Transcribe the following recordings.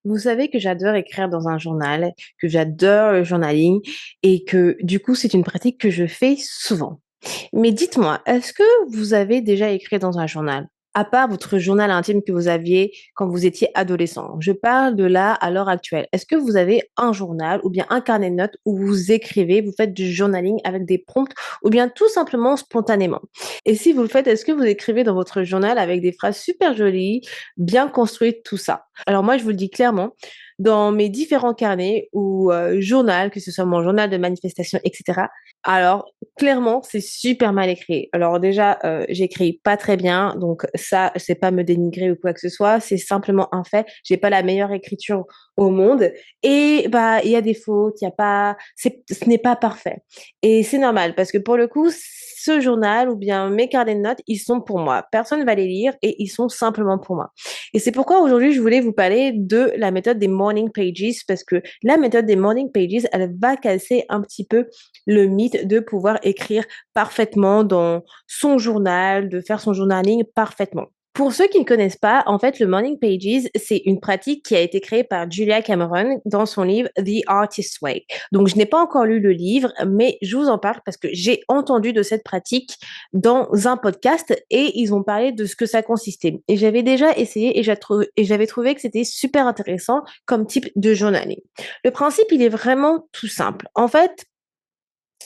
Vous savez que j'adore écrire dans un journal, que j'adore le journaling et que du coup, c'est une pratique que je fais souvent. Mais dites-moi, est-ce que vous avez déjà écrit dans un journal? À part votre journal intime que vous aviez quand vous étiez adolescent. Je parle de là à l'heure actuelle. Est-ce que vous avez un journal ou bien un carnet de notes où vous écrivez, vous faites du journaling avec des prompts ou bien tout simplement spontanément? Et si vous le faites, est-ce que vous écrivez dans votre journal avec des phrases super jolies, bien construites, tout ça? Alors moi, je vous le dis clairement, dans mes différents carnets ou journal, que ce soit mon journal de manifestation, etc. Alors, clairement, c'est super mal écrit. Alors déjà, j'écris pas très bien, donc ça, c'est pas me dénigrer ou quoi que ce soit, c'est simplement un fait. J'ai pas la meilleure écriture au monde et bah, il y a des fautes, il y a pas ce n'est pas parfait et c'est normal parce que pour le coup, ce journal ou bien mes carnets de notes, ils sont pour moi. Personne va les lire et ils sont simplement pour moi. Et c'est pourquoi aujourd'hui, je voulais vous parler de la méthode des morning pages parce que la méthode des morning pages, elle va casser un petit peu le mythe de pouvoir écrire parfaitement dans son journal, de faire son journaling parfaitement. Pour ceux qui ne connaissent pas, en fait, le Morning Pages, c'est une pratique qui a été créée par Julia Cameron dans son livre The Artist's Way. Donc, je n'ai pas encore lu le livre, mais je vous en parle parce que j'ai entendu de cette pratique dans un podcast et ils ont parlé de ce que ça consistait. Et j'avais déjà essayé et j'avais trouvé que c'était super intéressant comme type de journaling. Le principe, il est vraiment tout simple. En fait,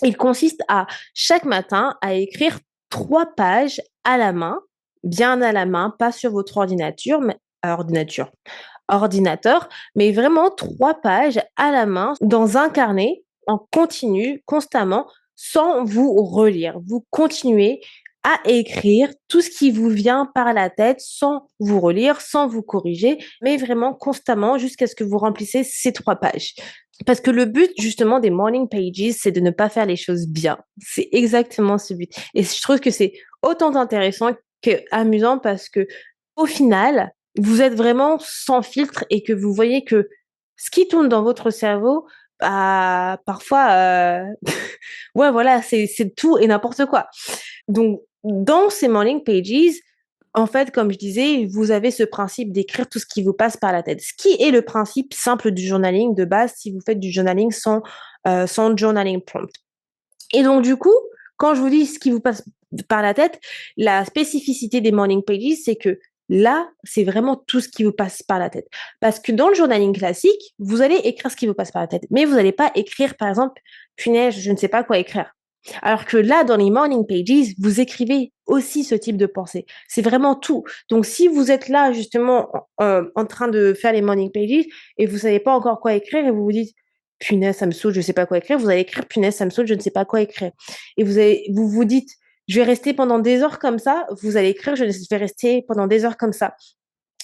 il consiste à chaque matin à écrire 3 pages à la main, bien à la main, pas sur votre ordinateur, mais vraiment 3 pages à la main dans un carnet en continu, constamment, sans vous relire. Vous continuez à écrire tout ce qui vous vient par la tête sans vous relire, sans vous corriger, mais vraiment constamment jusqu'à ce que vous remplissez ces 3 pages. Parce que le but justement des morning pages, c'est de ne pas faire les choses bien. C'est exactement ce but. Et je trouve que c'est autant intéressant qu'amusant parce que au final, vous êtes vraiment sans filtre et que vous voyez que ce qui tourne dans votre cerveau, bah, parfois, ouais, voilà, c'est tout et n'importe quoi. Donc, dans ces morning pages, en fait, comme je disais, vous avez ce principe d'écrire tout ce qui vous passe par la tête. Ce qui est le principe simple du journaling de base si vous faites du journaling sans journaling prompt. Et donc, du coup, quand je vous dis ce qui vous passe par la tête, la spécificité des morning pages, c'est que là, c'est vraiment tout ce qui vous passe par la tête. Parce que dans le journaling classique, vous allez écrire ce qui vous passe par la tête, mais vous n'allez pas écrire, par exemple, punaise, je ne sais pas quoi écrire. Alors que là, dans les morning pages, vous écrivez aussi ce type de pensée. C'est vraiment tout. Donc, si vous êtes là, justement, en train de faire les morning pages et vous savez pas encore quoi écrire et vous vous dites, punaise, ça me saoule, je sais pas quoi écrire, vous allez écrire, punaise, ça me saoule, je ne sais pas quoi écrire. Et vous vous dites, je vais rester pendant des heures comme ça, vous allez écrire, je vais rester pendant des heures comme ça.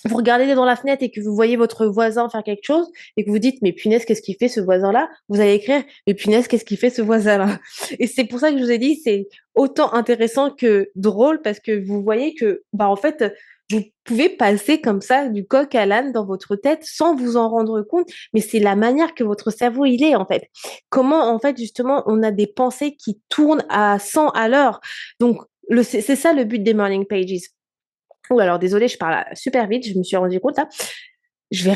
Vous regardez dans la fenêtre et que vous voyez votre voisin faire quelque chose et que vous dites, mais punaise, qu'est-ce qu'il fait ce voisin-là? Vous allez écrire, mais punaise, qu'est-ce qu'il fait ce voisin-là? Et c'est pour ça que je vous ai dit, c'est autant intéressant que drôle parce que vous voyez que, bah, en fait, vous pouvez passer comme ça du coq à l'âne dans votre tête sans vous en rendre compte, mais c'est la manière que votre cerveau il est en fait. Comment en fait justement on a des pensées qui tournent à 100 à l'heure. Donc c'est ça le but des morning pages. Ouh, alors désolée, je parle super vite, je me suis rendu compte là. Je vais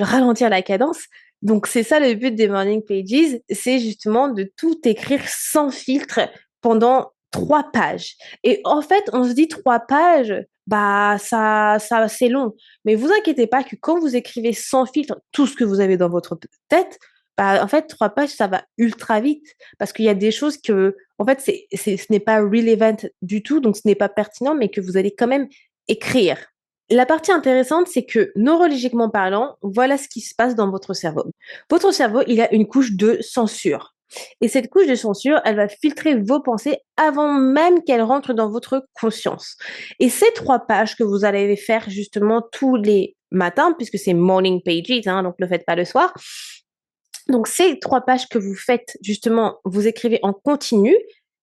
ralentir la cadence. Donc c'est ça le but des morning pages, c'est justement de tout écrire sans filtre pendant 3 pages. Et en fait, on se dit 3 pages, bah ça c'est long. Mais vous inquiétez pas que quand vous écrivez sans filtre tout ce que vous avez dans votre tête, bah en fait 3 pages ça va ultra vite parce qu'il y a des choses que en fait ce n'est pas relevant du tout, donc ce n'est pas pertinent, mais que vous allez quand même écrire. La partie intéressante, c'est que neurologiquement parlant, voilà ce qui se passe dans votre cerveau. Votre cerveau, il a une couche de censure. Et cette couche de censure, elle va filtrer vos pensées avant même qu'elles rentrent dans votre conscience. Et ces 3 pages que vous allez faire justement tous les matins, puisque c'est morning pages, hein, donc ne le faites pas le soir. Donc ces 3 pages que vous faites justement, vous écrivez en continu,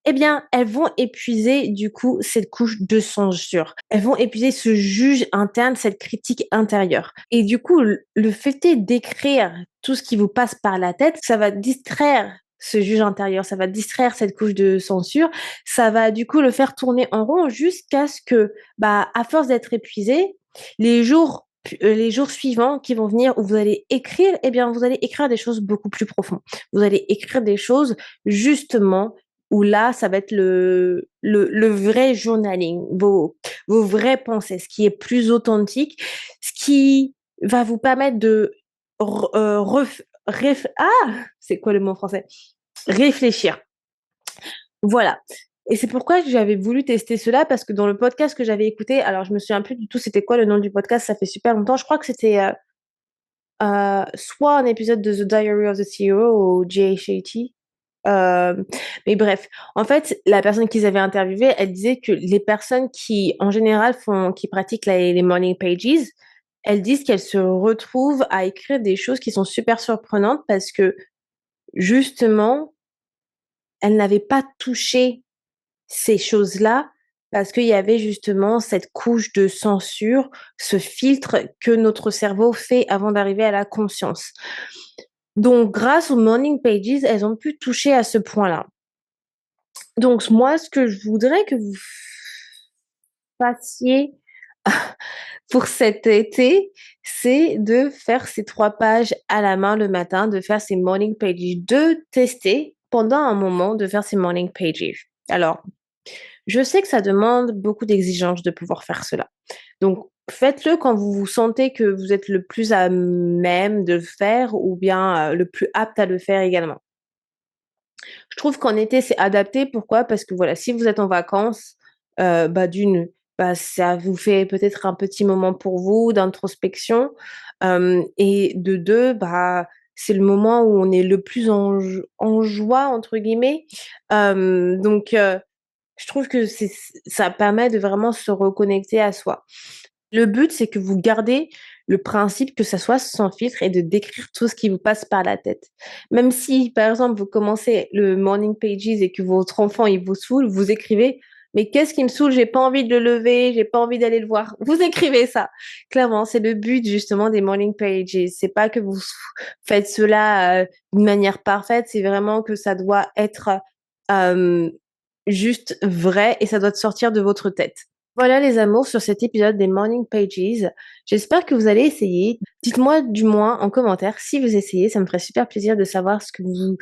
eh bien, elles vont épuiser du coup cette couche de censure. Elles vont épuiser ce juge interne, cette critique intérieure. Et du coup, le fait est d'écrire tout ce qui vous passe par la tête, ça va distraire ce juge intérieur, ça va distraire cette couche de censure, ça va du coup le faire tourner en rond jusqu'à ce que, bah, à force d'être épuisé, les jours les jours suivants qui vont venir où vous allez écrire, eh bien, vous allez écrire des choses beaucoup plus profondes. Vous allez écrire des choses justement où là, ça va être le vrai journaling, vos vraies pensées, ce qui est plus authentique, ce qui va vous permettre de c'est quoi le mot en français? Réfléchir. Voilà. Et c'est pourquoi j'avais voulu tester cela parce que dans le podcast que j'avais écouté, alors je me souviens plus du tout c'était quoi le nom du podcast, ça fait super longtemps. Je crois que c'était, soit un épisode de The Diary of the CEO ou Jay Shetty. Mais bref, en fait, la personne qu'ils avaient interviewée, elle disait que les personnes qui, en général, qui pratiquent les morning pages, elles disent qu'elles se retrouvent à écrire des choses qui sont super surprenantes parce que justement, elles n'avaient pas touché ces choses-là, parce qu'il y avait justement cette couche de censure, ce filtre que notre cerveau fait avant d'arriver à la conscience. Donc grâce aux morning pages, elles ont pu toucher à ce point-là. Donc moi, ce que je voudrais que vous fassiez pour cet été, c'est de faire ces 3 pages à la main le matin, de faire ces morning pages, de tester pendant un moment de faire ces morning pages. Alors je sais que ça demande beaucoup d'exigences de pouvoir faire cela. Donc, faites-le quand vous vous sentez que vous êtes le plus à même de le faire ou bien, le plus apte à le faire également. Je trouve qu'en été, c'est adapté. Pourquoi? Parce que voilà, si vous êtes en vacances, bah, bah, ça vous fait peut-être un petit moment pour vous d'introspection, et de 2, bah, c'est le moment où on est le plus «en joie» entre guillemets, donc je trouve que ça permet de vraiment se reconnecter à soi. Le but, c'est que vous gardez le principe que ça soit sans filtre et de décrire tout ce qui vous passe par la tête. Même si, par exemple, vous commencez le morning pages et que votre enfant, il vous saoule, vous écrivez: «Mais qu'est-ce qui me saoule? J'ai pas envie de le lever, j'ai pas envie d'aller le voir». Vous écrivez ça. Clairement, c'est le but justement des morning pages. C'est pas que vous faites cela, d'une manière parfaite, c'est vraiment que ça doit être, hem juste vrai et ça doit sortir de votre tête. Voilà les amours sur cet épisode des Morning Pages. J'espère que vous allez essayer. Dites-moi du moins en commentaire si vous essayez, ça me ferait super plaisir de savoir ce que vous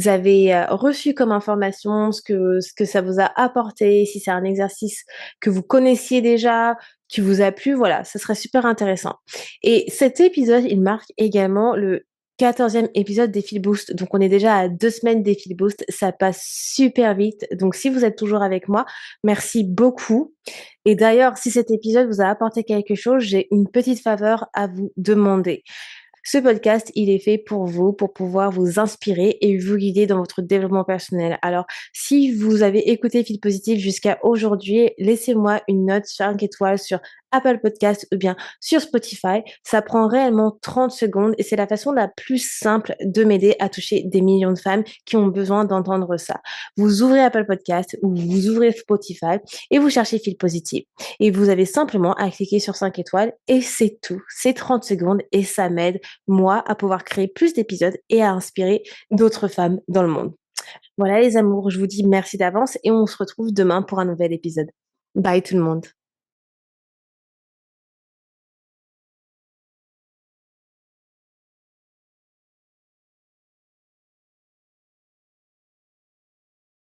avez reçu comme information, ce que ça vous a apporté, si c'est un exercice que vous connaissiez déjà, qui vous a plu, voilà, ce serait super intéressant. Et cet épisode, il marque également le 14e épisode des Feel Boost. Donc on est déjà à 2 semaines des Feel Boost, ça passe super vite. Donc si vous êtes toujours avec moi, merci beaucoup. Et d'ailleurs, si cet épisode vous a apporté quelque chose, j'ai une petite faveur à vous demander. Ce podcast, il est fait pour vous, pour pouvoir vous inspirer et vous guider dans votre développement personnel. Alors, si vous avez écouté Feel Positive jusqu'à aujourd'hui, laissez-moi une note 5 étoiles sur Apple Podcast ou bien sur Spotify. Ça prend réellement 30 secondes et c'est la façon la plus simple de m'aider à toucher des millions de femmes qui ont besoin d'entendre ça. Vous ouvrez Apple Podcast ou vous ouvrez Spotify et vous cherchez Feel Positive. Et vous avez simplement à cliquer sur 5 étoiles et c'est tout. C'est 30 secondes et ça m'aide moi, à pouvoir créer plus d'épisodes et à inspirer d'autres femmes dans le monde. Voilà les amours, je vous dis merci d'avance et on se retrouve demain pour un nouvel épisode. Bye tout le monde.